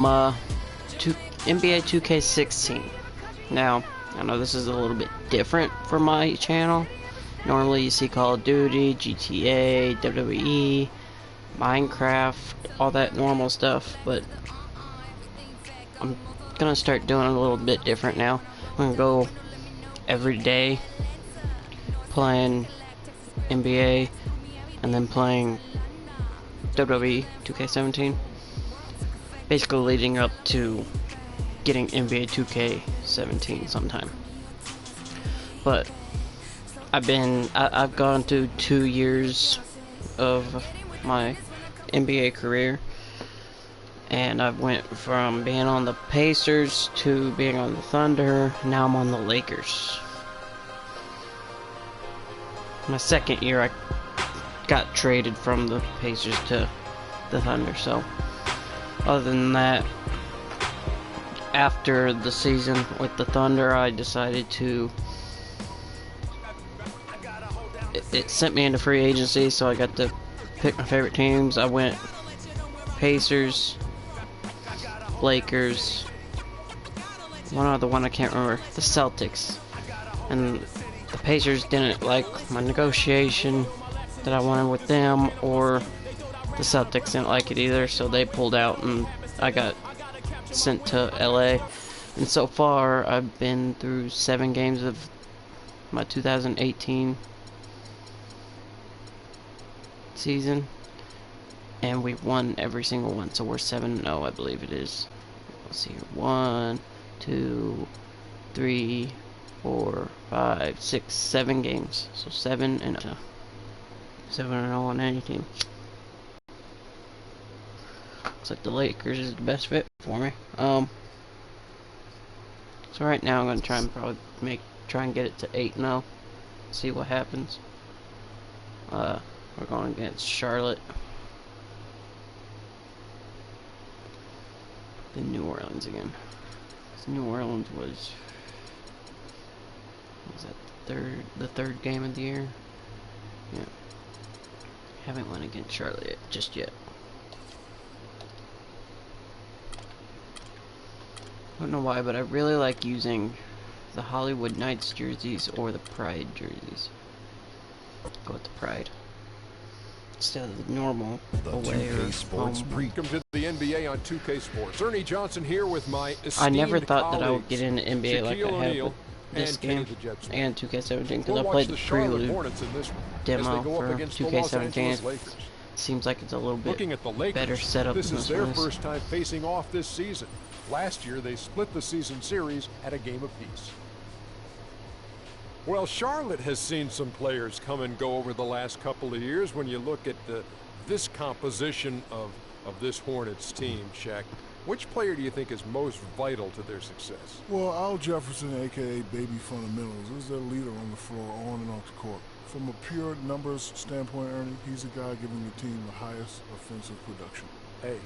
uh, NBA 2K16. Now, I know this is a little bit different for my channel. Normally you see Call of Duty, GTA, WWE, Minecraft, all that normal stuff, but I'm gonna start doing it a little bit different now. I'm gonna go every day playing NBA and then playing WWE 2K17. Basically leading up to getting NBA 2K17 sometime. But I've gone through 2 years of my NBA career, and I went from being on the Pacers to being on the Thunder. Now I'm on the Lakers. My second year I got traded from the Pacers to the Thunder, so other than that, after the season with the Thunder, I decided to it sent me into free agency, so I got to pick my favorite teams. I went Pacers, Lakers, one other one I can't remember, the Celtics. And the Pacers didn't like my negotiation that I wanted with them, or the Celtics didn't like it either, so they pulled out and I got sent to LA. And so far I've been through 7 games of my 2018 season, and we've won every single one, so we're 7-0, I believe it is. Let's see here. 1, 2, 3, 4, 5, 6, 7 games. So 7-0. 7-0 on any team. Looks like the Lakers is the best fit for me. So right now I'm gonna try and probably try and get it to 8-0. See what happens. We're going against Charlotte. Then New Orleans again. So New Orleans was that the third game of the year? Yeah. Haven't won against Charlotte just yet. I don't know why, but I really like using the Hollywood Knights jerseys or the Pride jerseys. Go with the Pride instead of the normal away or Sports home. Welcome to the NBA on 2K Sports. Ernie Johnson here with my esteemed I never thought colleagues, that I would get into NBA like I have with this game and 2K17, because I played the prelude demo for 2K17. Seems like it's a little bit better setup than this is their first time facing off this season. Last year they split the season series at a game apiece. Well, Charlotte has seen some players come and go over the last couple of years. When you look at this composition of this Hornets team, Shaq, which player do you think is most vital to their success? Well, Al Jefferson, a.k.a. Baby Fundamentals, is their leader on the floor, on and off the court. From a pure numbers standpoint, Ernie, he's the guy giving the team the highest offensive production. Hey,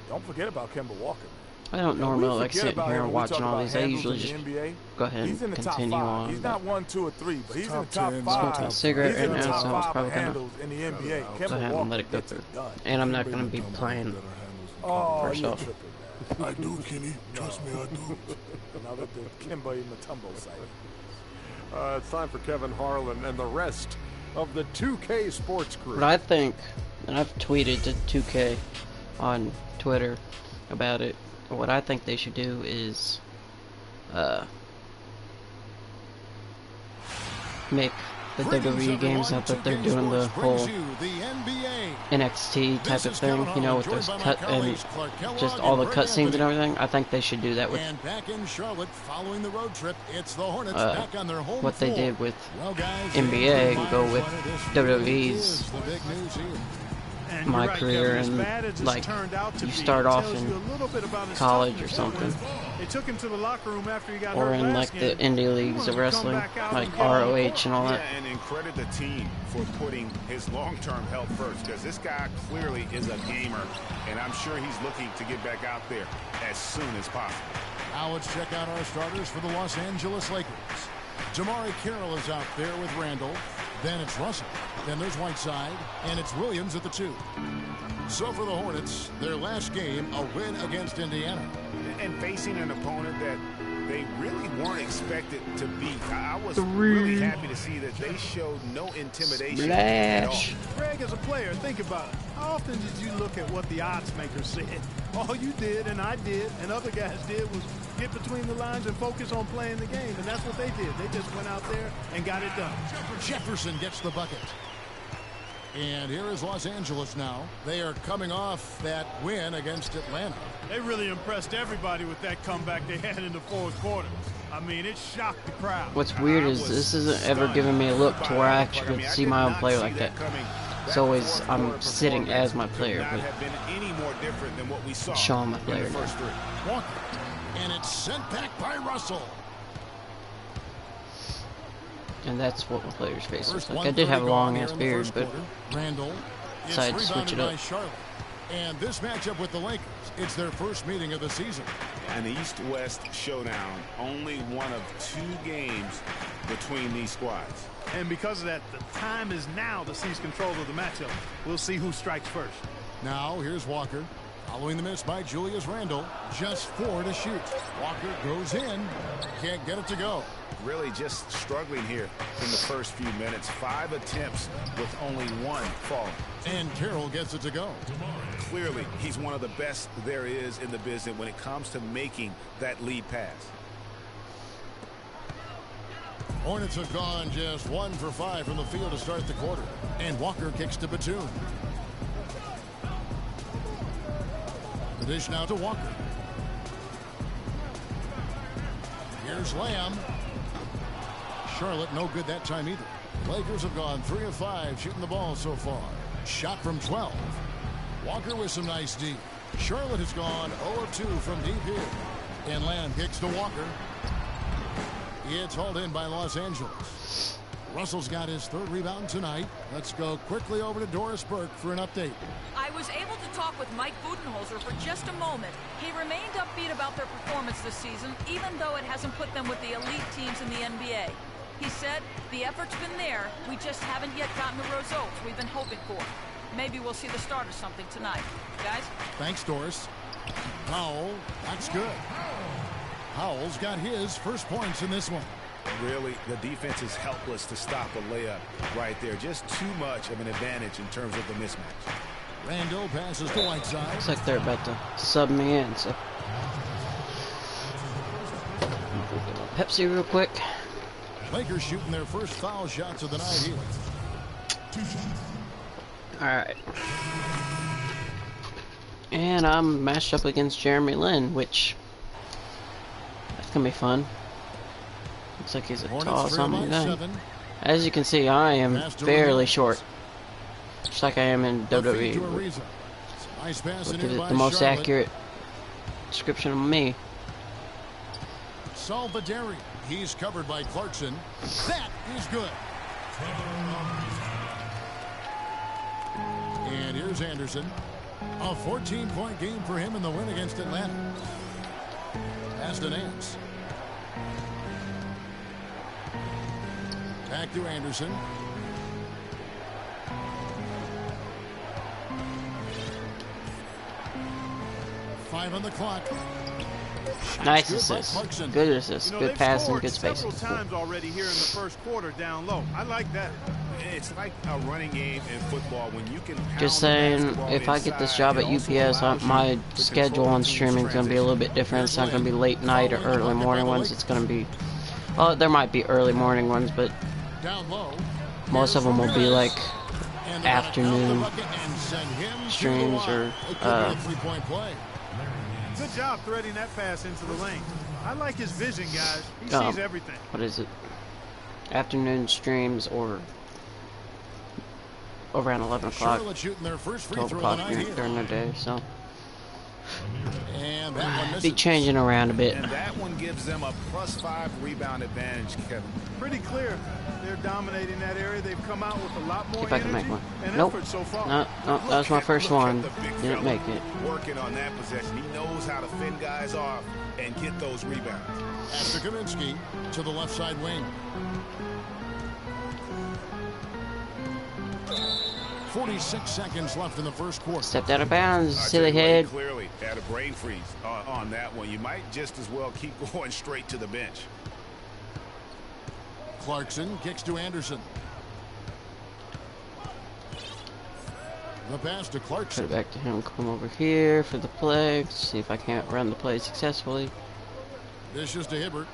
don't forget about Kemba Walker. I don't normally like sitting here and watching all these. I usually just go ahead and continue on. He's not 1, 2, or 3, but he's in the top 5. Smoking a cigarette right now, so I'm probably gonna go in the NBA. ahead and let it go through. And I'm not gonna be playing first off. I do, Kenny. Trust me, I do. Now that the Kemba Mutombo side. It's time for Kevin Harlan and the rest of the 2K Sports crew. But I think, and I've tweeted to 2K on Twitter about it, what I think they should do is make the WWE games out that they're doing the whole NXT type of thing, you know, with those cut and just all the cutscenes and everything. I think they should do that with what they did with NBA and go with WWE's my career, and like you start off in college or something, or in like the indie leagues of wrestling, like ROH and all that. And credit the team for putting his long-term health first, because this guy clearly is a gamer, and I'm sure he's looking to get back out there as soon as possible. Now let's check out our starters for the Los Angeles Lakers. Jamari Carroll is out there with Randall. Then it's Russell. Then there's Whiteside. And it's Williams at the 2. So for the Hornets, their last game, a win against Indiana. And facing an opponent that they really weren't expected to beat. I was really happy to see that they showed no intimidation at all. Greg, as a player, think about it. How often did you look at what the odds makers said? All you did, and I did, and other guys did, was get between the lines and focus on playing the game, and that's what they did. They just went out there and got it done. Jefferson gets the bucket. And here is Los Angeles now. They are coming off that win against Atlanta. They really impressed everybody with that comeback they had in the fourth quarter. I mean, it shocked the crowd. What's weird is this isn't ever giving me a look to where I actually could see my own player like that. It's always I'm sitting as my player, but showing my player now. Walker, and it's sent back by Russell. And that's what my player's face looks like. I did have a long ass beard, but Randall decided to switch it up. And this matchup with the Lakers, it's their first meeting of the season. An East-West showdown, only one of 2 games between these squads. And because of that, the time is now to seize control of the matchup. We'll see who strikes first. Now here's Walker. Following the miss by Julius Randle, just 4 to shoot. Walker goes in, can't get it to go. Really just struggling here in the first few minutes. 5 attempts with only 1 fall. And Carroll gets it to go. Clearly, he's one of the best there is in the business when it comes to making that lead pass. Hornets have gone just 1 for 5 from the field to start the quarter. And Walker kicks to Batum. The dish now to Walker. Here's Lamb. Charlotte no good that time either. Lakers have gone 3 of 5 shooting the ball so far. Shot from 12. Walker with some nice D. Charlotte has gone 0 of 2 from deep here. And Lamb kicks to Walker. It's hauled in by Los Angeles. Russell's got his 3rd rebound tonight. Let's go quickly over to Doris Burke for an update. I was able to talk with Mike Budenholzer for just a moment. He remained upbeat about their performance this season, even though it hasn't put them with the elite teams in the NBA. He said, the effort's been there, we just haven't yet gotten the results we've been hoping for. Maybe we'll see the start of something tonight. Guys? Thanks, Doris. Powell, that's good. Powell's got his first points in this one. Really, the defense is helpless to stop a layup right there. Just too much of an advantage in terms of the mismatch. Randall passes to Whiteside. Looks like they're about to sub me in, so. Pepsi real quick. Lakers shooting their first foul shots of the night here. Alright. And I'm matched up against Jeremy Lin, which that's gonna be fun. Looks like he's a tall something guy. As you can see, I am fairly short. Just like I am in WWE. Which is the most accurate description of me. Salvaderi. He's covered by Clarkson. That is good. And here's Anderson. A 14-point game for him in the win against Atlanta. Pass to Nance. Back to Anderson. Five on the clock. Nice assist. Good assist. Good passing. Good spacing. Times already here in the first quarter down low. I like that. It's like a running game in football when you can. Just saying, if I get this job at UPS, my schedule on streaming is going to be a little bit different. It's not going to be late night or early morning ones. It's going to be, well, there might be early morning ones, but most of them will be like afternoon streams or Good job threading that pass into the lane. I like his vision, guys. He sees everything. What is it? Afternoon streams or around 11 o'clock, 12 o'clock during the day, so be changing around a bit. And that one gives them a +5 rebound advantage, Kevin. Pretty clear. They're dominating that area. They've come out with a lot more if I can make one. and Nope. effort so far. No, that was my first one. Didn't make it. Working on that possession. He knows how to fend guys off and get those rebounds. After Kaminsky to the left side wing. 46 seconds left in the first quarter. Stepped out of bounds. I Silly tell you what, head. Clearly had a brain freeze on that one. You might just as well keep going straight to the bench. Clarkson kicks to Anderson. The pass to Put Clarkson. it back to him. Come over here for the play. See if I can't run the play successfully. Dishes to Hibbert.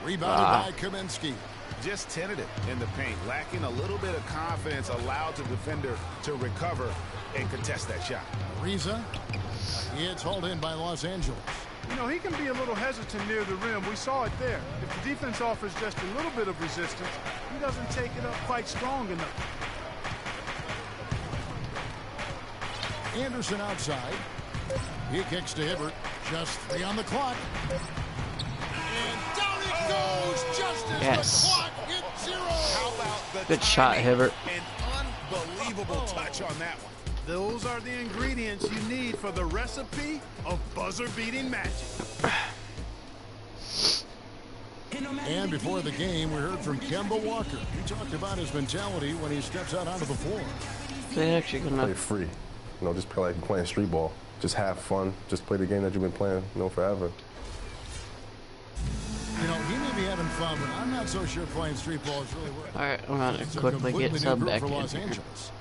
Rebounded by Kaminsky. Just tentative in the paint, lacking a little bit of confidence, allowed the defender to recover and contest that shot. Ariza. It's hauled in by Los Angeles. You know, he can be a little hesitant near the rim. We saw it there. If the defense offers just a little bit of resistance, he doesn't take it up quite strong enough. Anderson outside. He kicks to Hibbert. Just 3 on the clock. And down it goes just as Yes. the clock hit 0. How about the Good shot, timing? Hibbert. An unbelievable touch on that one. Those are the ingredients you need for the recipe of buzzer-beating magic. And before the game, we heard from Kemba Walker. He talked about his mentality when he steps out onto the floor. They're actually Play gonna. free. You know, just play like you're playing street ball. Just have fun. Just play the game that you've been playing, you know, forever. You know, he may be having fun, but I'm not so sure playing street ball is really working. All right, I'm gonna It's a quickly completely get new sub group back for in Los here. Angeles.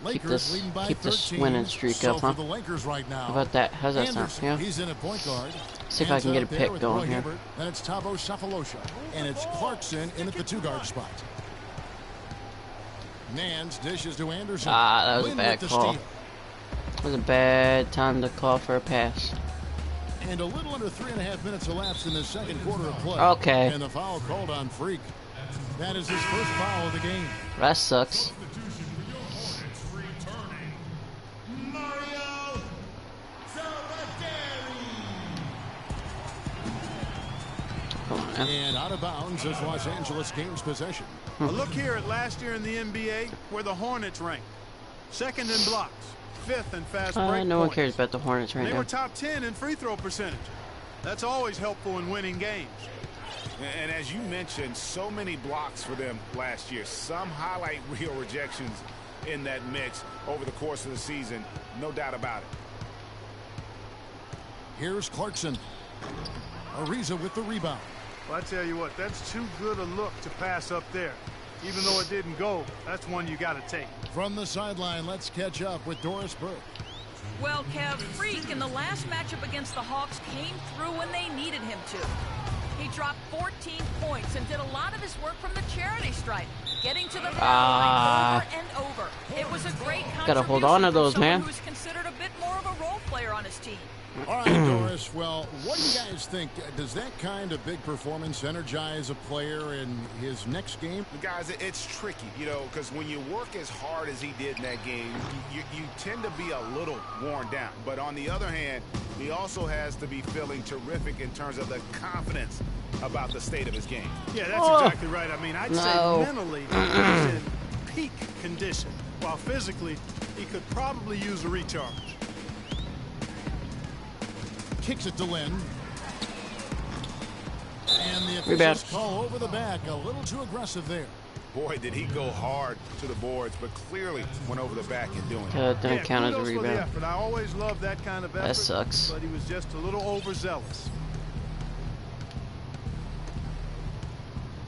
Keep Lakers this, leading by keep this 13. winning streak So up, huh? for the Lakers right now. How about that? How's that sound? Anderson, Yeah. he's in at point guard. See if I can get a Hands out there pick with going Roy here. Hibbert, and it's Thabo Sefolosha. And it's Clarkson in at the 2-guard spot. Nance dishes to Anderson. Ah, that was a Lynn bad with the call. steal. It was a bad time to call for a pass. And a little under 3.5 minutes elapsed in the second quarter of play. Okay. And the foul called on Freak. That is his first foul of the game. That sucks. Come on, man. And out of bounds as Los Angeles gains possession. A look here at last year in the NBA, where the Hornets ranked. Second in blocks, 5th in fast break No one points. cares about the Hornets right They now. were top 10 in free throw percentage. That's always helpful in winning games. And as you mentioned, so many blocks for them last year. Some highlight reel rejections in that mix over the course of the season. No doubt about it. Here's Clarkson. Ariza with the rebound. Well, I tell you what, that's too good a look to pass up there. Even though it didn't go, that's one you got to take. From the sideline, let's catch up with Doris Burke. Well, Kev, Freak in the last matchup against the Hawks came through when they needed him to. He dropped 14 points and did a lot of his work from the charity stripe, getting to the foul line over and over. It was a great contribution. Gotta hold on to those, from someone man. who's considered a bit more of a role player on his team. All right, Doris. Well, what do you guys think? Does that kind of big performance energize a player in his next game? Guys, it's tricky, you know, because when you work as hard as he did in that game, you tend to be a little worn down. But on the other hand, he also has to be feeling terrific in terms of the confidence about the state of his game. Yeah, that's exactly right. I mean, I'd say mentally he's in peak condition, while physically he could probably use a recharge. Kicks it to Lynn. And the Rebound. officials call over the back. A little too aggressive there. Boy, did he go hard to the boards, but clearly went over the back in doing it. Don't count as a kudos for the rebound. effort. I always love that kind of effort. That sucks. But he was just a little overzealous.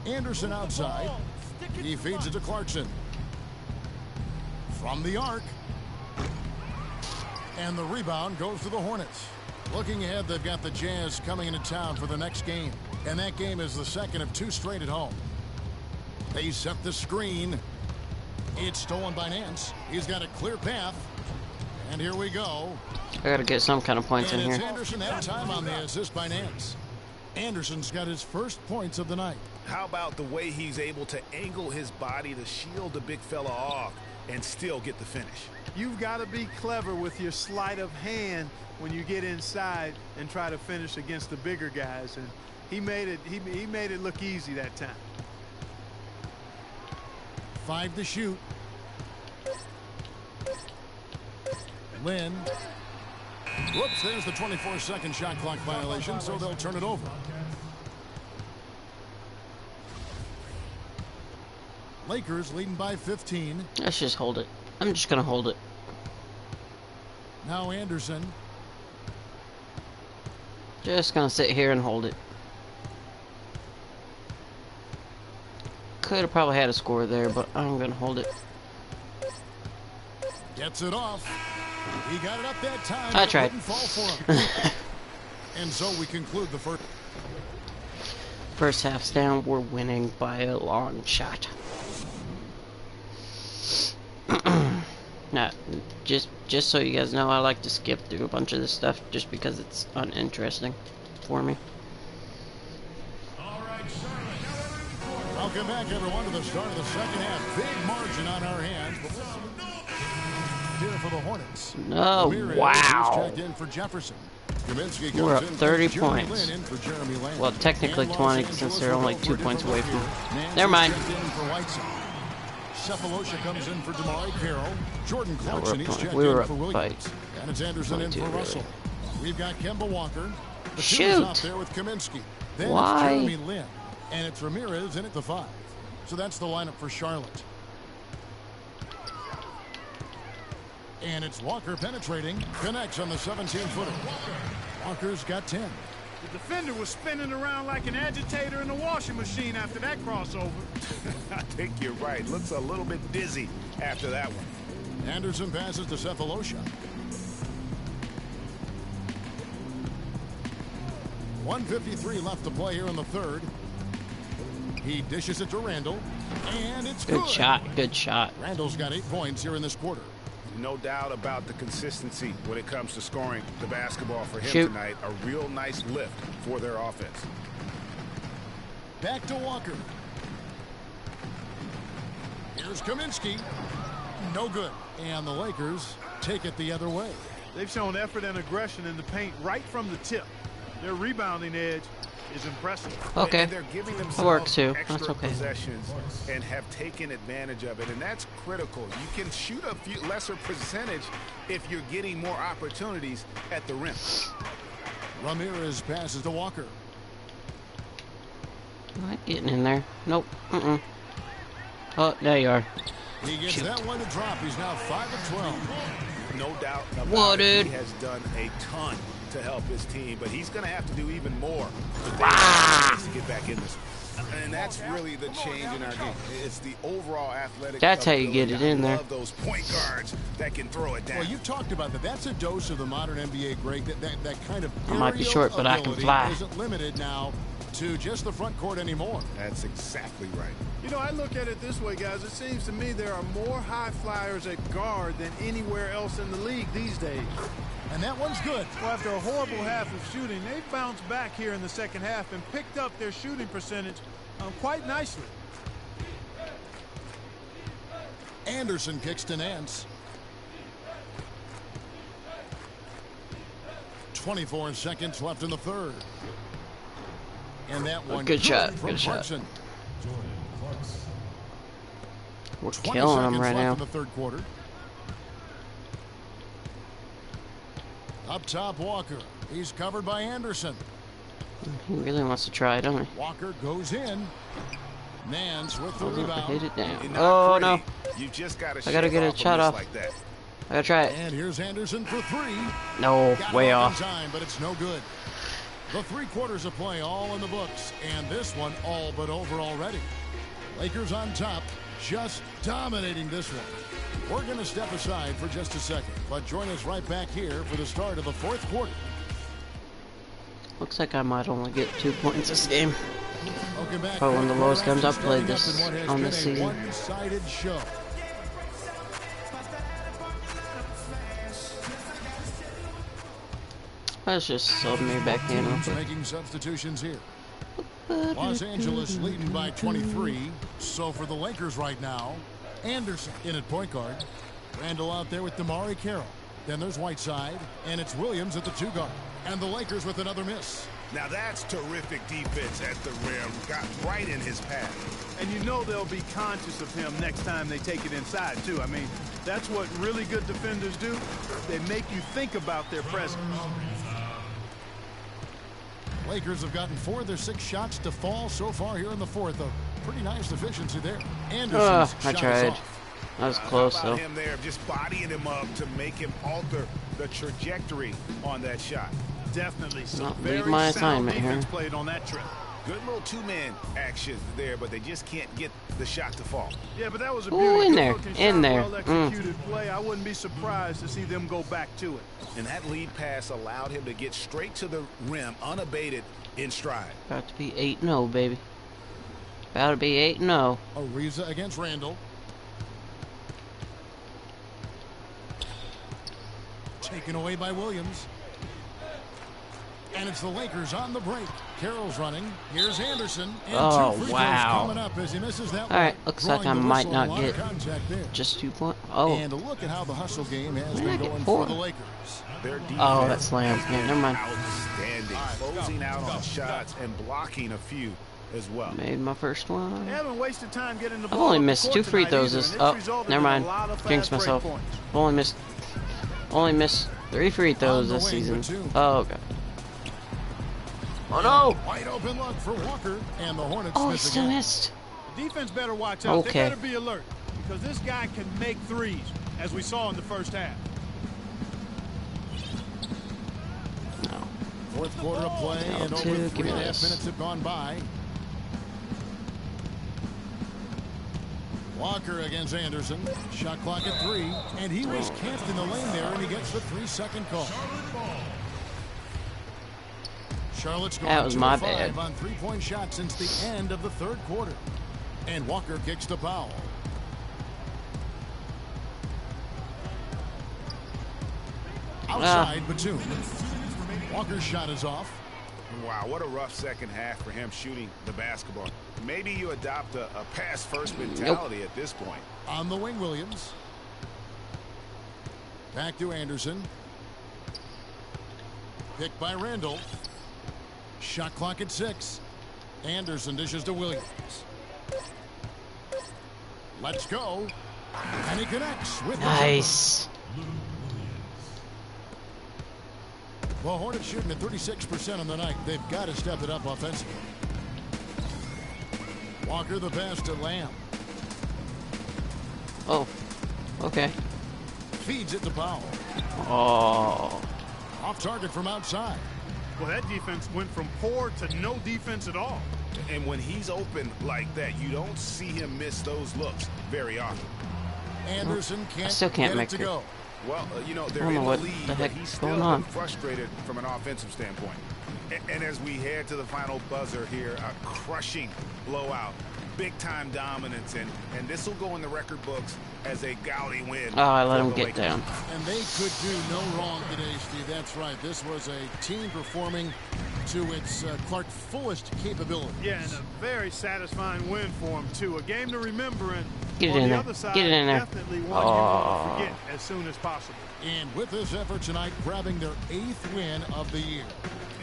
Anderson outside. He feeds it to Clarkson. From the arc. And the rebound goes to the Hornets. Looking ahead, they've got the Jazz coming into town for the next game. And that game is the second of 2 straight at home. They set the screen. It's stolen by Nance. He's got a clear path. And here we go. I gotta get some kind of points in And it's here. Anderson had time on the assist by Nance. Anderson's got his first points of the night. How about the way he's able to angle his body to shield the big fella off and still get the finish? You've got to be clever with your sleight of hand when you get inside and try to finish against the bigger guys. And he made it look easy that time. 5 to shoot. Lynn. Whoops, there's the 24-second shot clock violation, so they'll turn it over. Lakers leading by 15. Let's just hold it. I'm just gonna hold it. Now Anderson. Just gonna sit here and hold it. Could have probably had a score there, but I'm gonna hold it. Gets it off. He got it up that time. I tried. Didn't fall for him. And so we conclude the first. First half's down. We're winning by a long shot. Now, just so you guys know, I like to skip through a bunch of this stuff just because it's uninteresting for me. Welcome back, everyone, to the start of the second half. Big margin on our hands. Here for the Hornets. No, wow. Checked in for Jefferson. We're up 30 points. Well, technically 20 since they're only 2 points away from. Never mind. Cephalosha comes in for Damari Carroll. Jordan Clarkson, he's checked we were in for up Williams. And it's Anderson in for really. Russell. We've got Kemba Walker. The Shoot. out there with Kaminsky. Then Why? it's Jeremy Lin. And it's Ramirez in at the 5. So that's the lineup for Charlotte. And it's Walker penetrating. Connects on the 17-footer. Walker's got 10. The defender was spinning around like an agitator in a washing machine after that crossover. I think you're right. Looks a little bit dizzy after that one. Anderson passes to Cephalosha. 1:53 left to play here in the third. He dishes it to Randall. And it's good. Good shot. Good shot. Randall's got 8 points here in this quarter. No doubt about the consistency when it comes to scoring the basketball for him tonight. A real nice lift for their offense. Back to Walker. Here's Kaminsky. No good. And the Lakers take it the other way. They've shown effort and aggression in the paint right from the tip. Their rebounding edge is impressive. Okay. And they're giving That themselves works too. extra That's okay. possessions and have taken advantage of it, and that's critical. You can shoot a few lesser percentage if you're getting more opportunities at the rim. Ramirez passes to Walker. Not getting in there. Nope. Oh, there you are. He gets that one to drop. He's now 5 of 12. No doubt about Whoa, it. dude. He has done a ton to help his team, but he's going to have to do even more to get back in this. And that's really the change in our game. It's the overall athletic. That's how you get it in there. I love those point guards that can throw it down. Well, you talked about that. That's a dose of the modern NBA, Greg. That kind of I might be short, but I can fly. Isn't limited now to just the front court anymore. That's exactly right. You know, I look at it this way, guys. It seems to me there are more high flyers at guard than anywhere else in the league these days. And that one's good. Well, after a horrible half of shooting, they bounced back here in the second half and picked up their shooting percentage quite nicely. Anderson kicks to Nance. 24 seconds left in the third. And that one Good shot. from Good shot. Clarkson. We're 20 killing them seconds right left now. in the third quarter. Up top, Walker. He's covered by Anderson. He really wants to try, don't he? Walker goes in. Nance with the Oh, rebound. hit it down. You're not Oh, pretty. no. You just got to I gotta get a shot off. like that. I gotta try it. And here's Anderson for 3. No, Got way it off. in time, but it's no good. The 3 quarters of play all in the books, and this one all but over already. Lakers on top, just dominating this one. We're going to step aside for just a second, but join us right back here for the start of the fourth quarter. Looks like I might only get 2 points this game. Welcome back. Probably one of the lowest games I've played Starting up in what has on been this a season. one-sided show. Let's just sub me back in real quick. Making substitutions here. Los Angeles leading by 23. So for the Lakers right now, Anderson in at point guard. Randall out there with Damari Carroll. Then there's Whiteside, and it's Williams at the 2 guard. And the Lakers with another miss. Now that's terrific defense at the rim. Got right in his path. And you know they'll be conscious of him next time they take it inside, too. I mean, that's what really good defenders do. They make you think about their presence. Lakers have gotten 4 of their 6 shots to fall so far here in the fourth. A pretty nice efficiency there. Anderson's I shot tried. is off. That was close, how about though. him there, just bodying him up to make him alter the trajectory on that shot. Definitely some Not very leave my sound assignment defense here. played on that trip. Good little two-man action there, but they just can't get the shot to fall. Yeah, but that was a Ooh, beautiful in there, looking in shot, there. well-executed play. I wouldn't be surprised to see them go back to it. And that lead pass allowed him to get straight to the rim, unabated in stride. About to be 8-0, baby. About to be 8-0. Ariza against Randall. Taken away by Williams. And it's the Lakers on the break. Carroll's running. Here's Anderson. And Oh, two free throws wow. coming up as he misses that All right, one. looks like I Drawing the might whistle, a not lot of get contact there. just 2 points. Oh, And a look at how the hustle game has Where been did I get going 4? for the Lakers. Their defense Oh, that's slam. Yeah, never mind. outstanding, closing out on shots and blocking a few as well. Made my first one. They haven't wasted time getting the I've ball only up the missed court 2 free tonight throws either, this. and it's Oh, resulted never in a mind. lot of Jinxed fast break myself. points. Only missed 3 free throws On the this wing season. for 2. Oh, okay. Oh no! Wide open look for Walker. And the Hornets Oh, he miss still again. missed. The defense better watch out. Okay. They better be alert because this guy can make threes, as we saw in the first half. No. Fourth quarter of play, and L2, over give me 3.5 this. minutes have gone by. Walker against Anderson. Shot clock at 3, and he was camped in the lane there, and he gets the 3-second call. Charlotte's gone That was 2 my of 5 bad. on 3-point shots since the end of the third quarter. And Walker kicks the foul. Outside, Batum. Walker's shot is off. Wow, what a rough second half for him shooting the basketball. Maybe you adopt a pass-first mentality at this point. On the wing, Williams. Back to Anderson. Picked by Randall. Shot clock at 6. Anderson dishes to Williams. Let's go. And he connects with the Nice. The Hornets shooting at 36% on the night. They've got to step it up offensively. Walker the pass to Lamb. Oh, okay. Feeds it to Powell. Oh, Off target from outside. Well, that defense went from poor to no defense at all. And when he's open like that, you don't see him miss those looks very often. Anderson can't, still can't get make it to it. go. Well, you know, they're I don't in know the what lead, the but heck he's is still going on. been frustrated from an offensive standpoint. And as we head to the final buzzer here, a crushing blowout, big-time dominance, and this will go in the record books as a gaudy win. oh, I let for him the get Lakers. down. And they could do no wrong today, Steve. That's right. This was a team performing to its Clark fullest capability. Yeah, and a very satisfying win for him, too. A game to remember, and Get it on in the there. other side, Get it in there. definitely one you want to forget as soon as possible. And with this effort tonight, grabbing their 8th win of the year.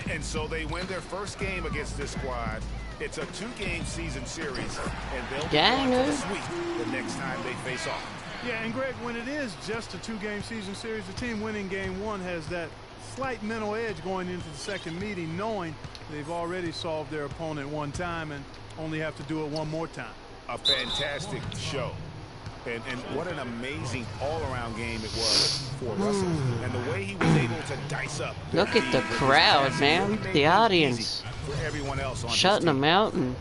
And so they win their first game against this squad. It's a 2-game season series, and they'll be going for the sweep the next time they face off. Yeah, and Greg, when it is just a 2-game season series, the team winning game 1 has that slight mental edge going into the second meeting, knowing they've already solved their opponent one time and only have to do it one more time. A fantastic show. And what an amazing all-around game it was for Russell. And the way he was able to dice up. Look at the crowd, man. Look at the audience. For everyone else on Shutting them out and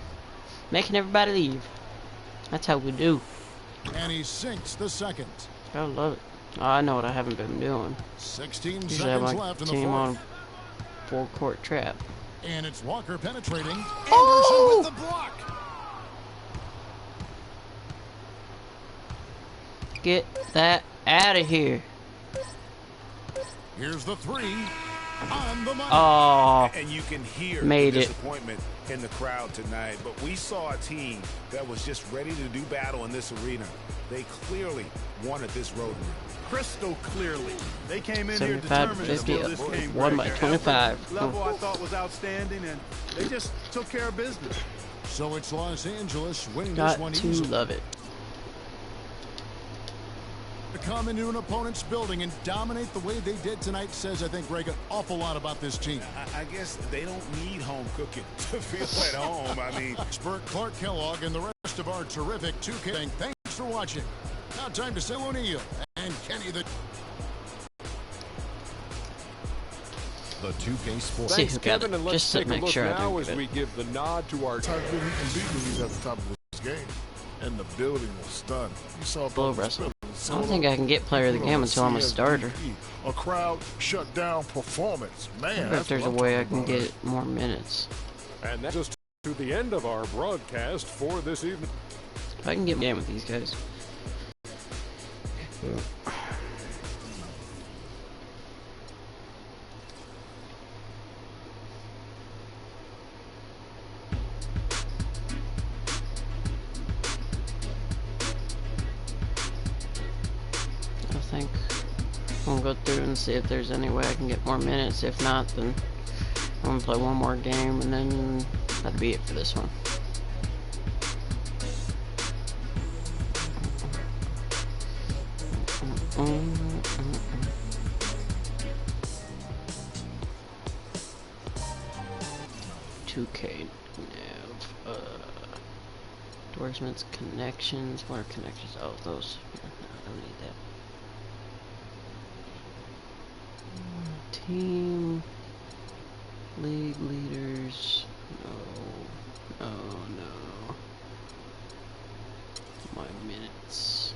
making everybody leave. That's how we do. And he sinks the second. I love it. Oh, I know what I haven't been doing. 16 Usually I have seconds my left in the team fourth. on full court trap. And it's Walker penetrating. Oh! Anderson with the block. Get that out of here. Here's the 3 on the money. Oh, And you can hear Made the it. disappointment in the crowd tonight. But we saw a team that was just ready to do battle in this arena. They clearly wanted this road win. Crystal clearly. They came in here 75 determined to 50 steal this game. won Greg. by Their 25. effort level I thought was outstanding, and they just took care of business. So it's Los Angeles winning got this one to easily. love it. To come into an opponent's building and dominate the way they did tonight says, I think, Greg, an awful lot about this team. I guess they don't need home cooking to feel at home. I mean, Expert Clark Kellogg and the rest of our terrific 2K. Thanks for watching. Now time to say O'Neal and Kenny the 2K Sports. See Thanks, who got Kevin, it, and let's just to take a make look sure I now don't as get we it. give the nod to our How good he can beat when he's at the top of his game. And the building was stunned. You saw Blow wrestle. I don't think I can get player of the game until I'm a starter. A crowd shut down performance. I Man, wonder if there's a way I can get more minutes. And that's just to the end of our broadcast for this evening. If I can get a game with these guys. I think I'll go through and see if there's any way I can get more minutes. If not, then I'm gonna play one more game and then that'll be it for this one. Endorsements, connections. What are connections? Oh, those. No, I don't need that. Team. League leaders. No. No. My minutes.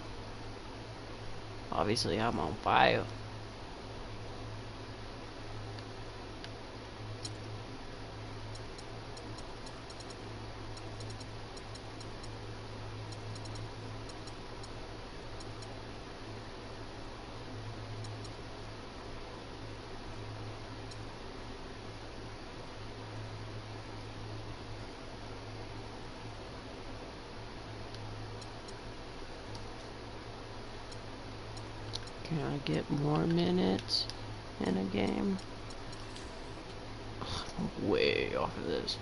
Obviously, I'm on bio. Can I get more minutes in a game? I'm way off of this.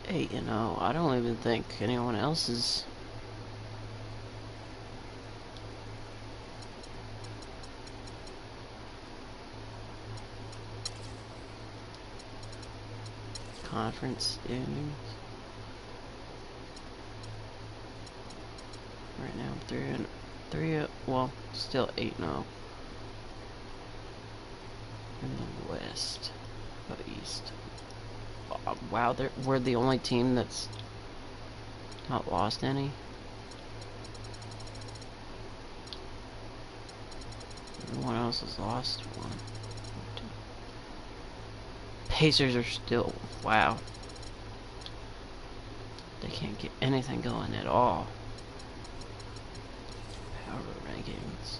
Hey, you know, I don't even think anyone else is conference standings. Right now I'm well, still 8-0 in the West, but East. Wow, we're the only team that's not lost any. Everyone else has lost one. Pacers are still, wow. They can't get anything going at all. Power rankings.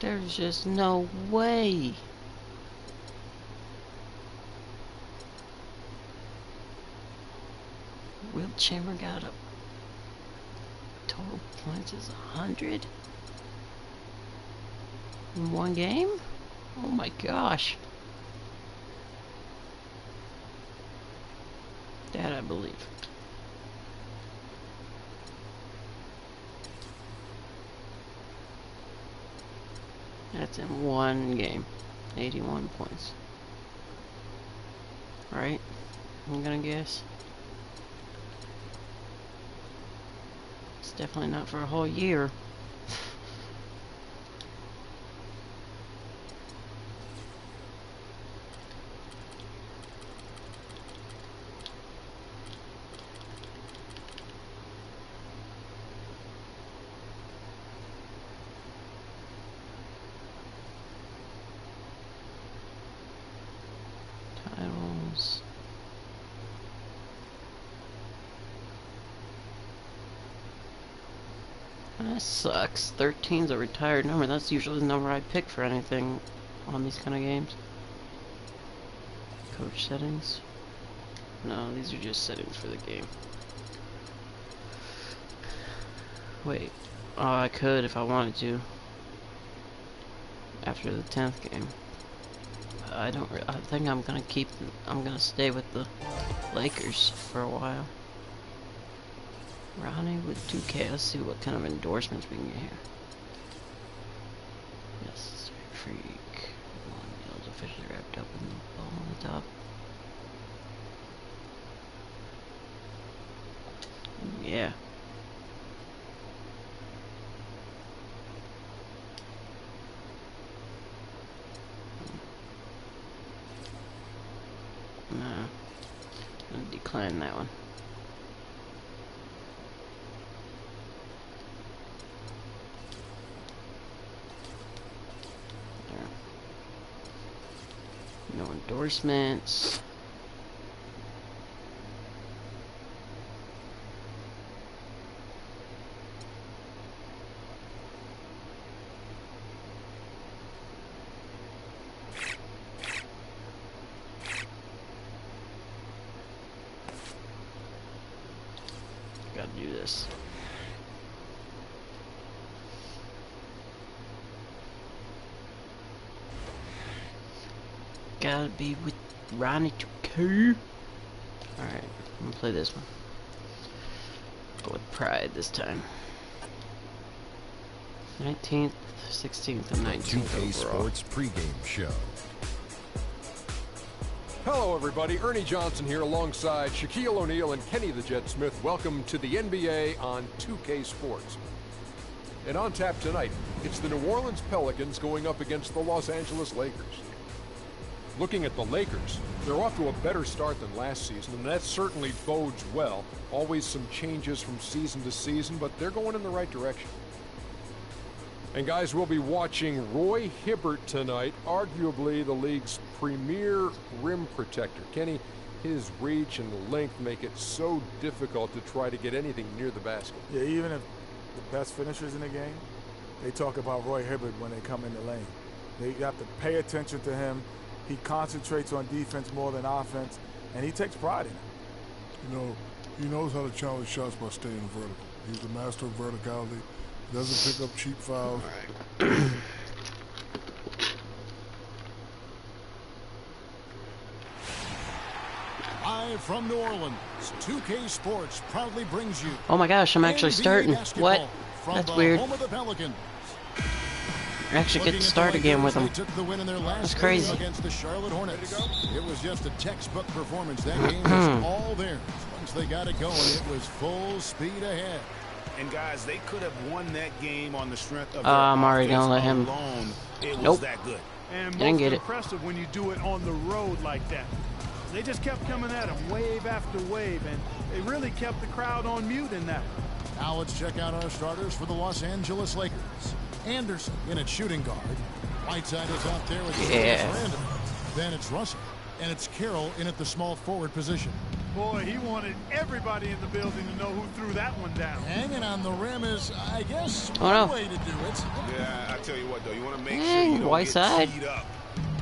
There's just no way. Wilt Chamber got a total points is 100 in one game? Oh my gosh. That I believe. That's in one game. 81 points. Right? I'm gonna guess. It's definitely not for a whole year. That sucks. 13's a retired number. That's usually the number I pick for anything on these kind of games. Coach settings. No, these are just settings for the game. Wait. Oh, I could if I wanted to. After the 10th game. I think I'm gonna stay with the Lakers for a while. Ronnie with 2K. Let's see what kind of endorsements we can get here. Yes, freak. One meal's officially wrapped up in the ball on the top. Yeah. No. I'm gonna decline that one. There. No endorsements. Gotta do this. Gotta be with Ronnie 2K. Alright, I'm gonna play this one. Go with pride this time. 19th, 16th, and 19th 2K overall. Sports pregame show. Hello, everybody. Ernie Johnson here alongside Shaquille O'Neal and Kenny the Jet Smith. Welcome to the NBA on 2K Sports. And on tap tonight, it's the New Orleans Pelicans going up against the Los Angeles Lakers. Looking at the Lakers, they're off to a better start than last season, and that certainly bodes well. Always some changes from season to season, but they're going in the right direction. And guys, we'll be watching Roy Hibbert tonight, arguably the league's premier rim protector. Kenny, his reach and length make it so difficult to try to get anything near the basket. Yeah, even if the best finishers in the game, they talk about Roy Hibbert when they come in the lane. They have to pay attention to him. He concentrates on defense more than offense, and he takes pride in it. You know, he knows how to challenge shots by staying vertical. He's the master of verticality. Doesn't pick up cheap fouls. Live from New Orleans, 2K Sports proudly brings you. Oh my gosh, I'm actually NBA starting. basketball What? from That's the weird. home of the Pelicans. I actually get Looking to at start the again with Lakers, them. they took the win in their last That's crazy. game against the Charlotte Hornets. It was just a textbook performance. That game was all theirs. Once they got it going, it was full speed ahead. And guys, they could have won that game on the strength of I'm already offense gonna let him. alone. It was Nope. that good. And Didn't most get it. impressive when you do it on the road like that. They just kept coming at him wave after wave, and they really kept the crowd on mute in that. Now let's check out our starters for the Los Angeles Lakers. Anderson in at shooting guard. Whiteside is out there with Yeah. Randall. Then it's Russell. And it's Carroll in at the small forward position. Boy, he wanted everybody in the building to know who threw that one down. Hanging on the rim is, I guess, Oh, one no. way to do it. Yeah, I tell you what, though, you want to make sure Dang, you don't Whiteside. get teed up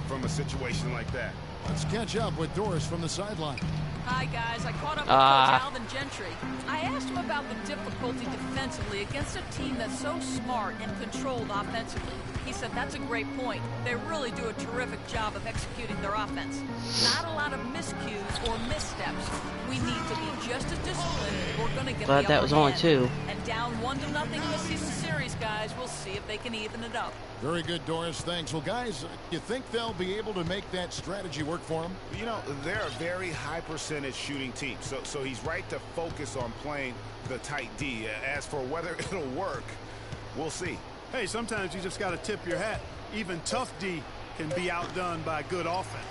from a situation like that. Let's catch up with Doris from the sideline. Hi, guys. I caught up with Coach Alvin Gentry. I asked him about the difficulty defensively against a team that's so smart and controlled offensively. He said that's a great point. They really do a terrific job of executing their offense. Not a lot of miscues or missteps. We need to be just as disciplined if we're going to get Glad the that upper was only hand. 2. And down 1-0 in the season series, guys. We'll see if they can even it up. Very good, Doris. Thanks. Well, guys, you think they'll be able to make that strategy work for them? You know, they're a very high percentage shooting team, so he's right to focus on playing the tight D. As for whether it'll work, we'll see. Hey, sometimes you just got to tip your hat. Even tough D can be outdone by good offense.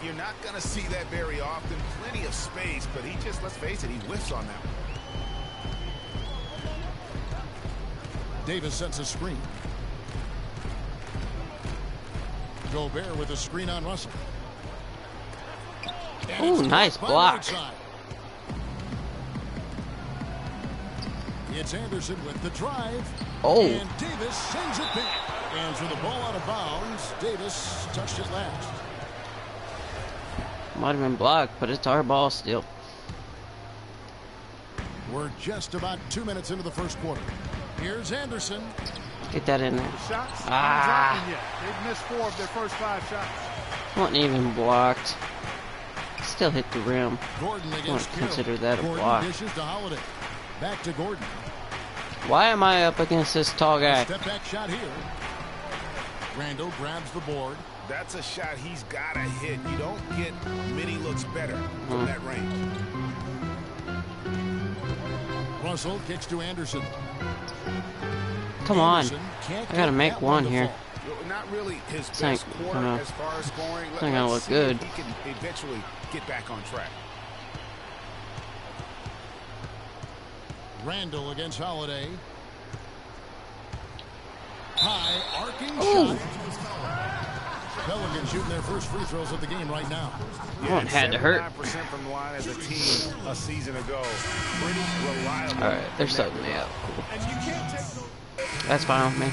You're not going to see that very often. Plenty of space, but he just, let's face it, he whiffs on that one. Davis sets a screen. Gobert with a screen on Russell. Ooh, nice block. It's Anderson with the drive. Oh. And Davis sends it back. And for the ball out of bounds, Davis touched it last. Might have been blocked, but it's our ball still. We're just about 2 minutes into the first quarter. Here's Anderson. Get that in there. The shots aren't Ah. dropping yet. They've missed 4 of their first 5 shots. Wasn't even blocked. Still hit the rim. Gordon I don't against Kill. consider that a Gordon block. dishes to Holiday. Back to Gordon. Why am I up against this tall guy? Step back shot here. Randall grabs the board. That's a shot he's got to hit. You don't get many looks better from that range. Russell kicks to Anderson. Come on. Anderson can't I gotta get make that one to here. fall. Not really his This ain't best quarter gonna- as far as scoring. this ain't gonna Let's look see if good. He can eventually get back on track. Randall against Holiday. High arcing Ooh. shot. Pelicans shooting their first free throws of the game right now. One had to hurt. 79% from the line as a team a season ago. Pretty reliable. Alright, they're in that sucking me regard. up. Cool. And you can't take those. That's fine with me.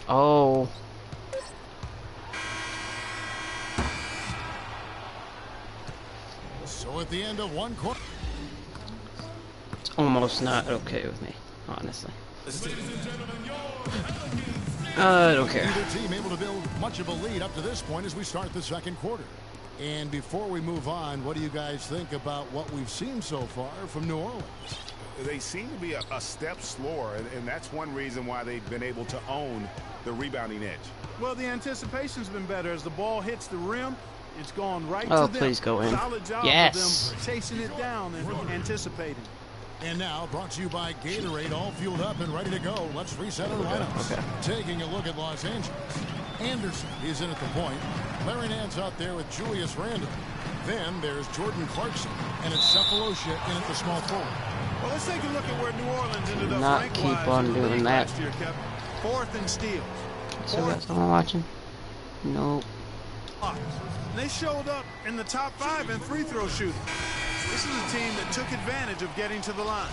Oh. So at the end of one quarter. It's almost not okay with me, honestly. I don't care. Neither team able to build much of a lead up to this point as we start the second quarter. And before we move on, what do you guys think about what we've seen so far from New Orleans? They seem to be a step slower, and that's one reason why they've been able to own the rebounding edge. Well, the anticipation's been better. As the ball hits the rim, it's gone right Oh, to them. please go in. Solid job Yes. of them chasing it down and anticipating. And now, brought to you by Gatorade, all fueled up and ready to go. Let's reset our lineups. Okay. Taking a look at Los Angeles. Anderson is in at the point. Larry Nance out there with Julius Randle. Then there's Jordan Clarkson, and it's Cephalosha in at the small forward. Well, let's take a look at where New Orleans ended up Not rank-wise keep on in the doing league that. last year, Kevin. 4th in steals. So got someone watching? Nope. Blocks. And they showed up in the top 5 in free throw shooting. This is a team that took advantage of getting to the line.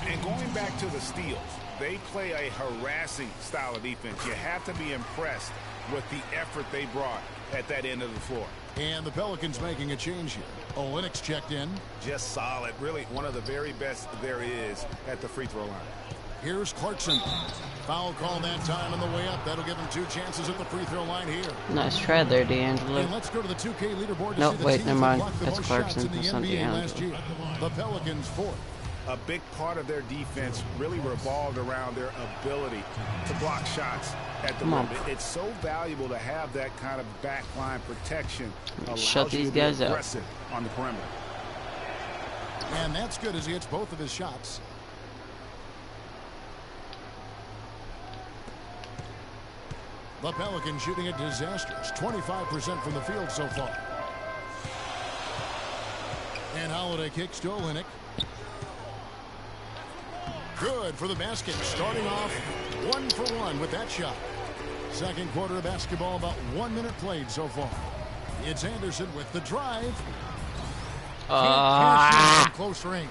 And going back to the steals, they play a harassing style of defense. You have to be impressed with the effort they brought at that end of the floor. And the Pelicans making a change here. Olynyk checked in. Just solid. Really one of the very best there is at the free throw line. Here's Clarkson. Foul call that time on the way up. That'll give him 2 chances at the free throw line here. Nice try there, D'Angelo. And let's go to the 2K leaderboard to Nope, see the wait, teams never that mind. blocked the That's most Clarkson. shots in the That's not NBA last D'Angelo. year. The Pelicans 4th. A big part of their defense really revolved around their ability to block shots at the Come on. rim. It's so valuable to have that kind of backline protection. Shut Allows you these to be guys up. aggressive on the perimeter. And that's good as he hits both of his shots. The Pelicans shooting a disastrous 25% from the field so far. And Holiday kicks to Olynyk. Good for the basket. Starting off 1 for 1 with that shot. Second quarter of basketball, about 1 minute played so far. It's Anderson with the drive. Can't cash in from close range.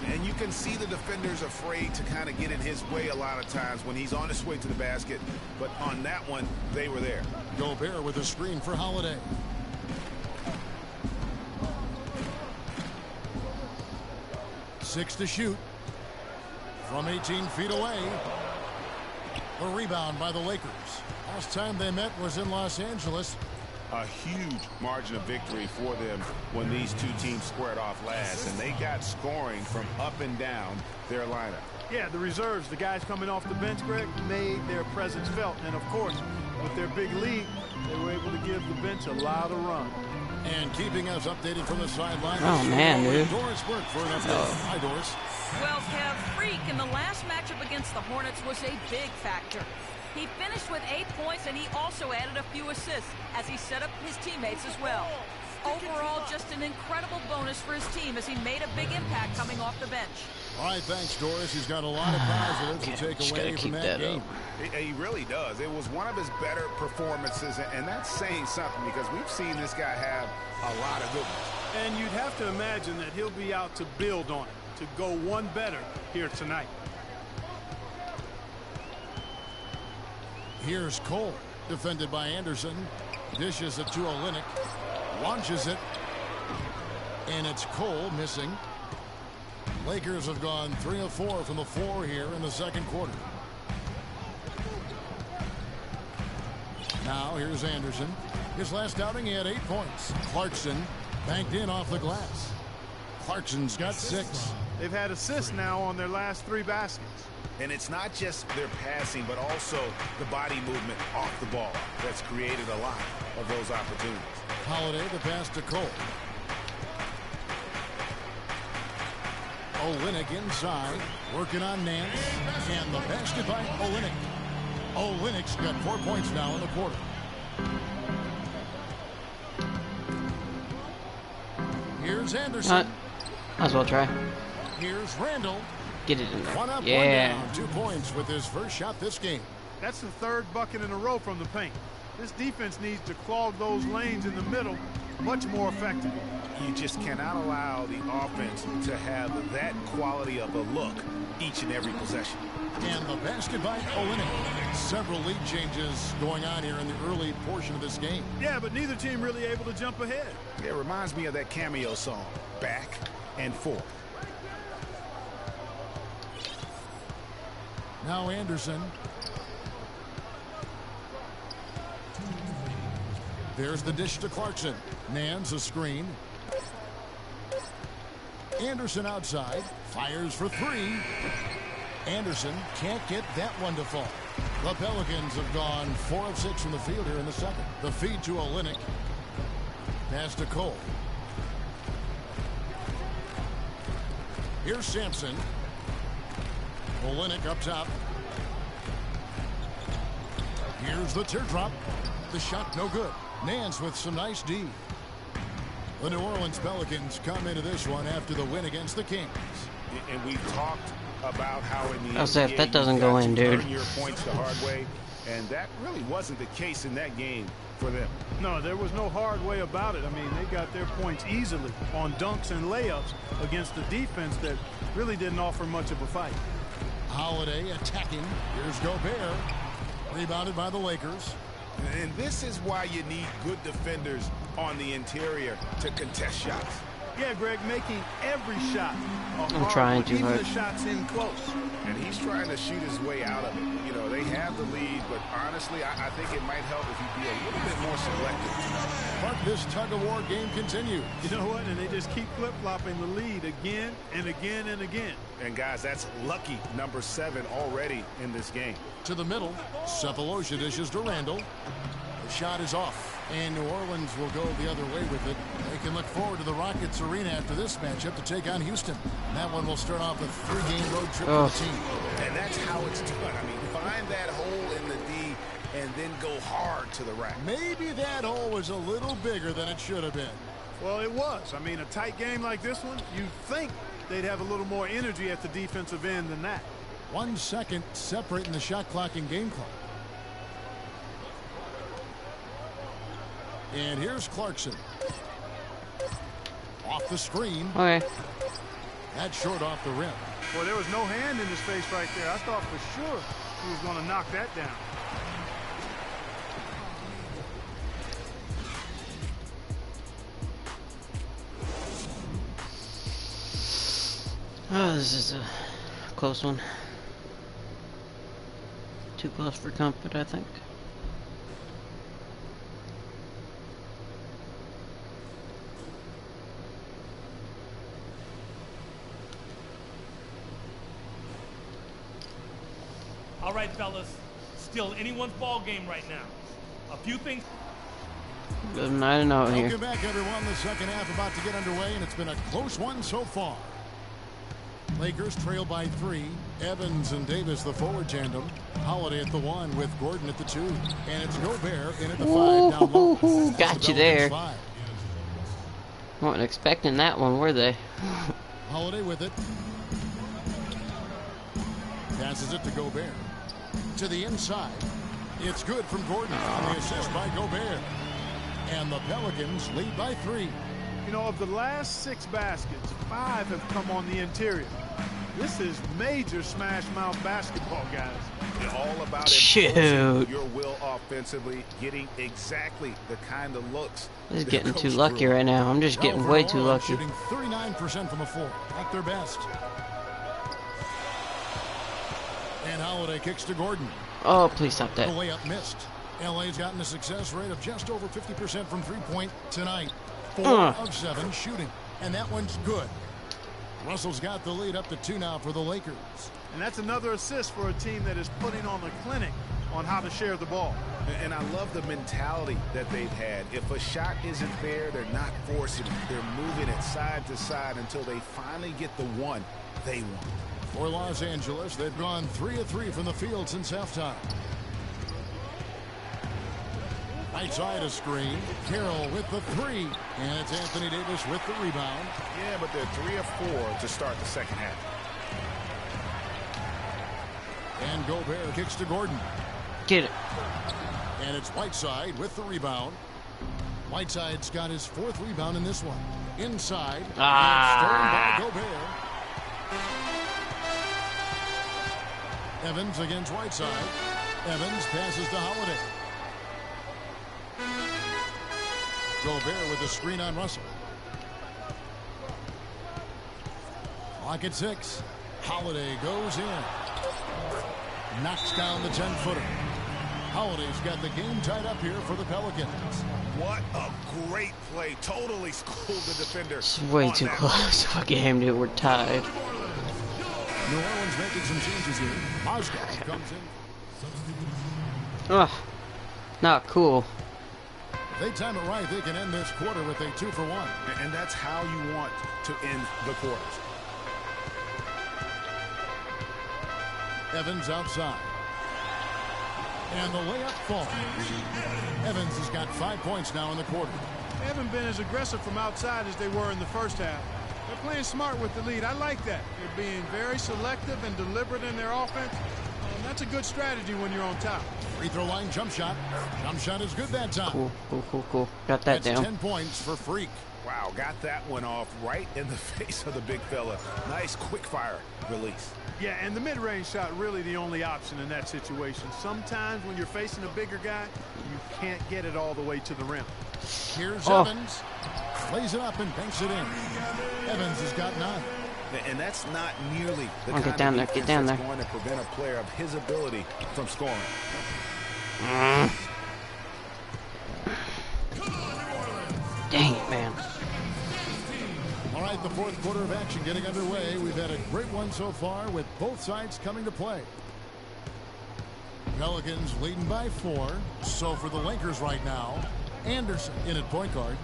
And you can see the defenders afraid to kind of get in his way a lot of times when he's on his way to the basket. But on that one, they were there. Gobert with a screen for Holiday. Six to shoot. From 18 feet away. A rebound by the Lakers. Last time they met was in Los Angeles. A huge margin of victory for them when these two teams squared off last, and they got scoring from up and down their lineup. Yeah, the reserves, the guys coming off the bench, Greg, made their presence felt. And, of course, with their big lead, they were able to give the bench a lot of run. And keeping us updated from the sideline. Oh, man, dude. Doris Burke for an update. Hi, Doris. Well, Kev, Freak in the last matchup against the Hornets was a big factor. He finished with 8 points, and he also added a few assists as he set up his teammates as well. Overall, just an incredible bonus for his team as he made a big impact coming off the bench. All right, thanks, Doris. He's got a lot of positives to take Just away gotta from keep that that game. up. He really does. It was one of his better performances, and that's saying something because we've seen this guy have a lot of good ones. And you'd have to imagine that he'll be out to build on it, to go one better here tonight. Here's Cole, defended by Anderson. Dishes it to Olynyk. Launches it. And it's Cole missing. Lakers have gone 3 of 4 from the floor here in the second quarter. Now here's Anderson. His last outing, he had 8 points. Clarkson banked in off the glass. Clarkson's got 6. They've had assists now on their last 3 baskets. And it's not just their passing, but also the body movement off the ball that's created a lot of those opportunities. Holiday, the pass to Cole. Olynyk inside, working on Nance, and the basket by Olynyk. Olynyk's got 4 points now in the quarter. Here's Anderson. Might as well try. Here's Randall. Get it in there. One up, Yeah. one down. 2 points with his first shot this game. That's the 3rd bucket in a row from the paint. This defense needs to clog those lanes in the middle much more effectively. You just cannot allow the offense to have that quality of a look each and every possession. And the basket by Olynyk. Several lead changes going on here in the early portion of this game. Yeah, but neither team really able to jump ahead. It reminds me of that cameo song, Back and Forth. Now Anderson. There's the dish to Clarkson. Nance a screen. Anderson outside. Fires for 3. Anderson can't get that one to fall. The Pelicans have gone 4 of 6 from the field here in the second. The feed to Olynyk. Pass to Cole. Here's Sampson. Olynyk up top. Here's the teardrop. The shot no good. Nance with some nice D. The New Orleans Pelicans come into this one after the win against the Kings. And we've talked about how in the I'll say if NBA that doesn't you've go got in, to dude. earn your points the hard way, and that really wasn't the case in that game for them. No, there was no hard way about it. I mean, they got their points easily on dunks and layups against a defense that really didn't offer much of a fight. Holiday attacking. Here's Gobert. Rebounded by the Lakers. And this is why you need good defenders on the interior to contest shots. Yeah, Greg, making every shot. I'm trying too even hard. the shots in close. And he's trying to shoot his way out of it. You know, they have the lead, but honestly, I think it might help if he be a little bit more selective tonight. But this tug-of-war game continues. You know what? And they just keep flip-flopping the lead again and again and again. And guys, that's lucky number 7 already in this game. To the middle. Cephalosha dishes to Randall. The shot is off. And New Orleans will go the other way with it. They can look forward to the Rockets Arena after this matchup to take on Houston. That one will start off a 3-game road trip for the team. And that's how it's done. I mean, find that hole in the D and then go hard to the rack. Maybe that hole was a little bigger than it should have been. Well, it was. I mean, a tight game like this one, you'd think they'd have a little more energy at the defensive end than that. 1 second separating the shot clock and game clock. And here's Clarkson. Off the screen. Okay. That's short off the rim. Well, there was no hand in his face right there. I thought for sure he was going to knock that down. Oh, this is a close one. Too close for comfort, I think. All right, fellas. Still anyone's ball game right now. A few things. Good 9-0 here. Welcome back, everyone. The second half about to get underway, and it's been a close one so far. Lakers trail by 3. Evans and Davis, the forward tandem. Holiday at the 1 with Gordon at the 2. And it's Gobert in at the 5 down low. Got That's you the there. Pelicans' 5. Weren't expecting that one, were they? Holiday with it. Passes it to Gobert. To the inside. It's good from Gordon on the assist by Gobert. And the Pelicans lead by 3. You know, of the last 6 baskets, 5 have come on the interior. This is major smash mouth basketball, guys. It's all about Shoot. your will offensively, getting exactly the kind of looks. This is getting too lucky right now. I'm just getting way too lucky. Shooting 39% from the floor, at their best. And Holiday kicks to Gordon. Oh, please stop The that. layup missed. LA's gotten a success rate of just over 50% from three-point tonight. 4 of 7 shooting, and that one's good. Russell's got the lead up to 2 now for the Lakers. And that's another assist for a team that is putting on a clinic on how to share the ball. And I love the mentality that they've had. If a shot isn't there, they're not forcing it. They're moving it side to side until they finally get the one they want. For Los Angeles, they've gone 3 of 3 from the field since halftime. Right side a screen. Carroll with the 3. And it's Anthony Davis with the rebound. Yeah, but they're 3 of 4 to start the second half. And Gobert kicks to Gordon. Get it. And it's Whiteside with the rebound. Whiteside's got his 4th rebound in this one. Inside. And stolen by Gobert. Evans against Whiteside. Evans passes to Holiday. Gobert with the screen on Russell. Clock at 6. Holiday goes in. Knocks down the 10-footer. Holiday's got the game tied up here for the Pelicans. What a great play. Totally schooled the defender. It's way too close of a game, dude. We're tied. New Orleans making some changes here. Mozgov comes in. Ugh. Not cool. If they time it right, they can end this quarter with a 2-for-1. And that's how you want to end the quarters. Evans outside. And the layup falls. Evans has got 5 points now in the quarter. They haven't been as aggressive from outside as they were in the first half. They're playing smart with the lead. I like that. They're being very selective and deliberate in their offense. And that's a good strategy when you're on top. Free throw line jump shot. Jump shot is good that time. Cool. Got that That's down. 10 points for Freak. Wow, got that one off right in the face of the big fella. Nice quick fire release. Yeah, and the mid-range shot really the only option in that situation. Sometimes when you're facing a bigger guy, you can't get it all the way to the rim. Here's Evans. Lays it up and banks it in. Evans has got 9. And that's not nearly the Get kind down of there, defense get down that's there. going to prevent a player of his ability from scoring. Dang it, man. All right, the 4th quarter of action getting underway. We've had a great one so far with both sides coming to play. Pelicans leading by 4. So for the Lakers right now, Anderson in at point guard.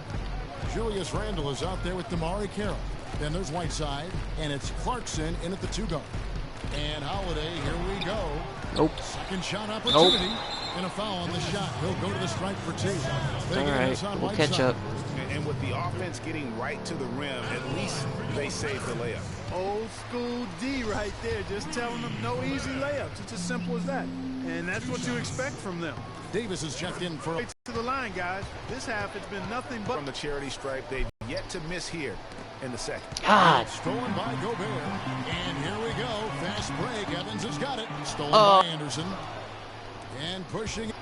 Julius Randle is out there with Damari Carroll. Then there's Whiteside, and it's Clarkson in at the 2 guard. And Holiday, here we go. Nope. Second shot opportunity. And a foul on the shot. He'll go to the stripe for 2. All right, we'll catch up. And with the offense getting right to the rim, at least they saved the layup. Old school D right there, just telling them no easy layups. It's as simple as that. And that's what you expect from them. Davis is checked in for Right to the line, guys. This half, it's been nothing but From the charity stripe, they've yet to miss here in the second. God. stolen by Gobert. And here we go. Fast break. Evans has got it. Stolen by Anderson. And pushing.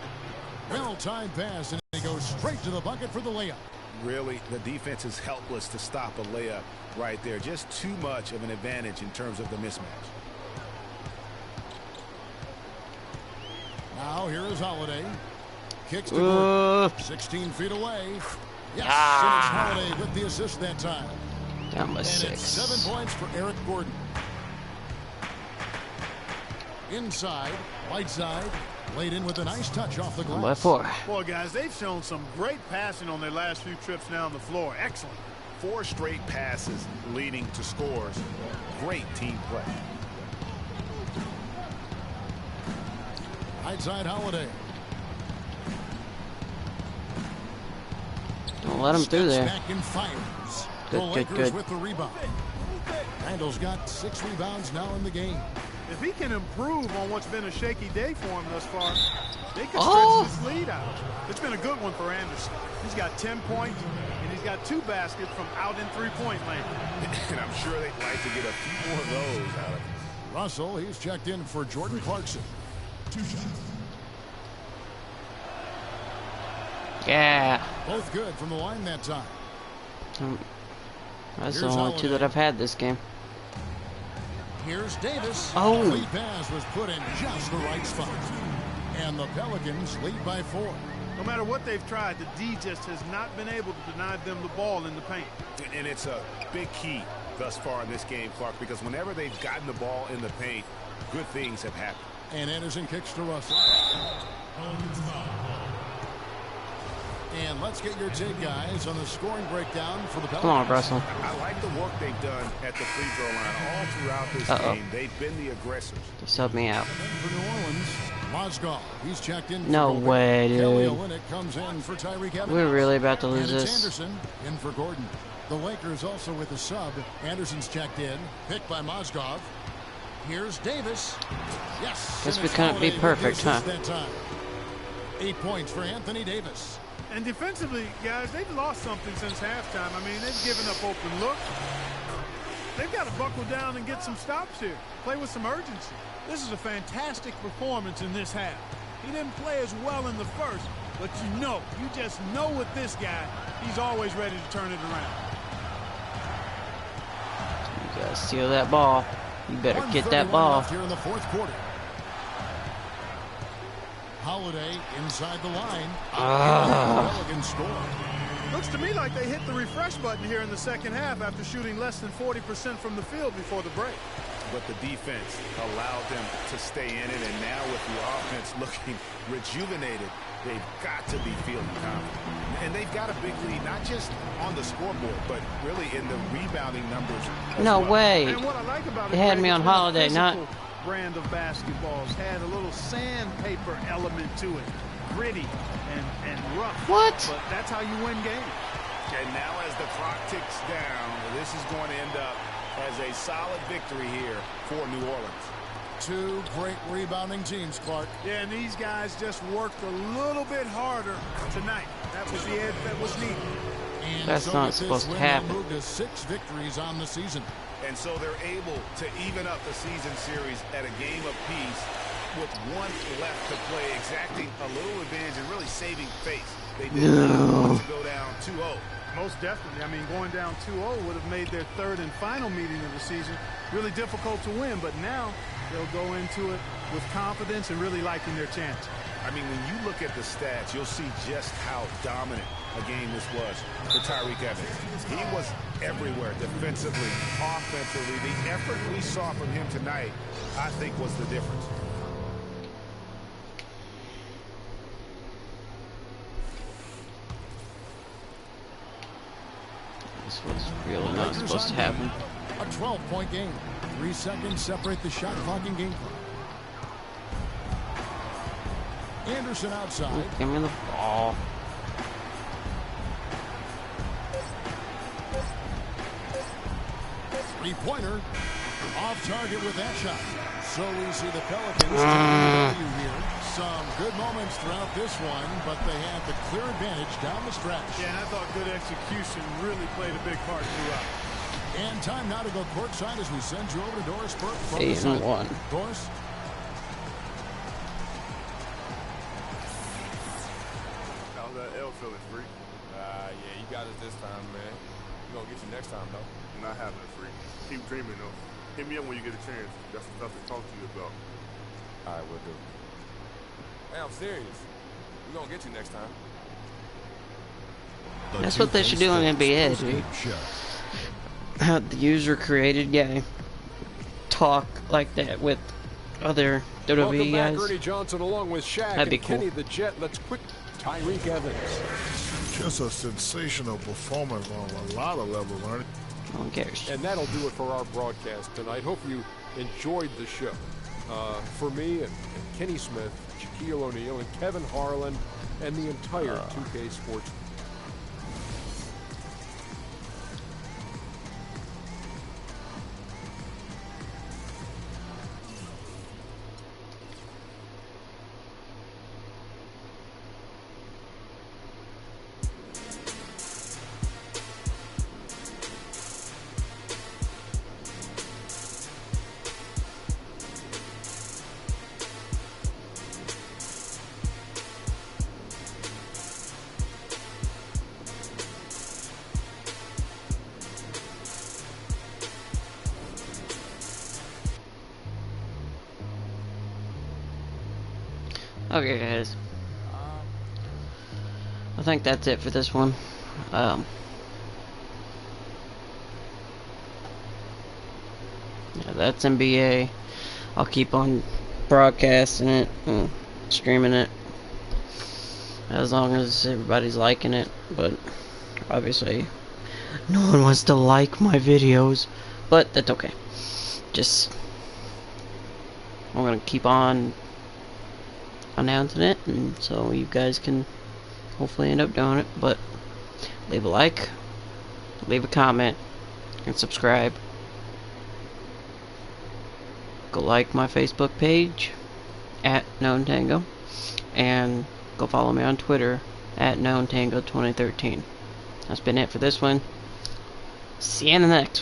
Well-timed pass, and he goes straight to the bucket for the layup. Really, the defense is helpless to stop a layup right there. Just too much of an advantage in terms of the mismatch. Now here is Holiday. Kicks to Gordon. 16 feet away. Yes, and it's Holiday with the assist that time. Down by And 6. it's 7 points for Eric Gordon. Inside, Whiteside, laid in with a nice touch off the glass. By 4. Boy, guys, they've shown some great passing on their last few trips down the floor. Excellent. 4 straight passes leading to scores. Great team play. Outside Holiday. Don't let him through there. Back and fires. Good, the good, Lakers good. with the rebound. Randall's got 6 rebounds now in the game. If he can improve on what's been a shaky day for him thus far, they can stretch this lead out. It's been a good one for Anderson. He's got 10 points, and he's got 2 baskets from out in three-point land. And I'm sure they'd like to get a few more of those out of him. Russell, he's checked in for Jordan Clarkson. 2 shots. Yeah. Both good from the line that time. That's the only 2 that I've had this game. Here's Davis. Oh. Lead pass was put in just the right spot. And the Pelicans lead by 4. No matter what they've tried, the D just has not been able to deny them the ball in the paint. And it's a big key thus far in this game, Clark, because whenever they've gotten the ball in the paint, good things have happened. And Anderson kicks to Russell. And let's get your take, guys, on the scoring breakdown for the Pelicans. Come on, Russell. I like the work they've done at the free throw line all throughout this game. They've been the aggressors. Just help me out. For New Orleans, Mozgov, he's checked in. No way, Kelly dude. Olynyk comes in for Tyreke Evans. We're really about to lose And it's this. Anderson in for Gordon. The Lakers also with a sub. Anderson's checked in, picked by Mozgov. Here's Davis. Yes. Guess and we it's couldn't be Holiday perfect, who huh? produces that time. 8 points for Anthony Davis. And defensively, guys, they've lost something since halftime. I mean, they've given up open look. They've got to buckle down and get some stops here. Play with some urgency. This is a fantastic performance in this half. He didn't play as well in the first, but you just know with this guy, he's always ready to turn it around. You gotta steal that ball. You better get that ball. Left here in the 4th quarter. Holiday inside the line. Pelicans score. Looks to me like they hit the refresh button here in the second half after shooting less than 40% from the field before the break. But the defense allowed them to stay in it, and now with the offense looking rejuvenated, they've got to be feeling confident. And they've got a big lead, not just on the scoreboard, but really in the rebounding numbers. No way. And what I like about They had me Greg, on it's been a Holiday, not physical brand of basketballs. Had a little sandpaper element to it, gritty and rough. What? But that's how you win games. And now as the clock ticks down, this is going to end up as a solid victory here for New Orleans. 2 great rebounding teams, Clark. Yeah, and these guys just worked a little bit harder tonight. That was the edge that was needed. And That's so not with this supposed to win, happen. They moved to 6 victories on the season. And so they're able to even up the season series at a game apiece with 1 left to play, exacting a little advantage and really saving face. They did not want to go down 2-0. Most definitely. I mean, going down 2-0 would have made their 3rd and final meeting of the season really difficult to win. But now they'll go into it with confidence and really liking their chance. I mean, when you look at the stats, you'll see just how dominant a game this was for Tyreke Evans. He was everywhere, defensively, offensively. The effort we saw from him tonight, I think, was the difference. This was really not supposed to happen. A 12-point game. 3 seconds separate the shot clock and game clock. Anderson outside. Give me the ball. Three-pointer. Off target with that shot. So we see the Pelicans taking value here. Some good moments throughout this one, but they had the clear advantage down the stretch. Yeah, and I thought good execution really played a big part throughout. And time now to go courtside as we send you over to Doris Burke from 8-1. Doris? How's that L feeling, Free? Yeah, you got us this time, man. We're going to get you next time, though. Not having it, Free. Keep dreaming, though. Hit me up when you get a chance. Got some stuff to talk to you about. All right, we'll do. Hey, I'm serious. We're going to get you next time. That's what they should do in NBA, dude. Have the user-created game talk like that with other WWE Welcome back, guys. Ernie Johnson, along with Shaq That'd be and cool. Kenny the Jet. Let's quick Tyreke Evans. Just a sensational performance on a lot of levels, Ernie. No one cares. And that'll do it for our broadcast tonight. Hope you enjoyed the show. For me and Kenny Smith, Shaquille O'Neal, and Kevin Harlan, and the entire 2K Sports Okay, guys. I think that's it for this one. Yeah, that's NBA. I'll keep on broadcasting it and streaming it as long as everybody's liking it, but obviously no one wants to like my videos, but that's okay. Just I'm gonna keep on announcing it, and so you guys can hopefully end up doing it. But leave a like, leave a comment, and subscribe. Go like my Facebook page at KnownTango, and go follow me on Twitter at KnownTango2013. That's been it for this one. See you in the next one.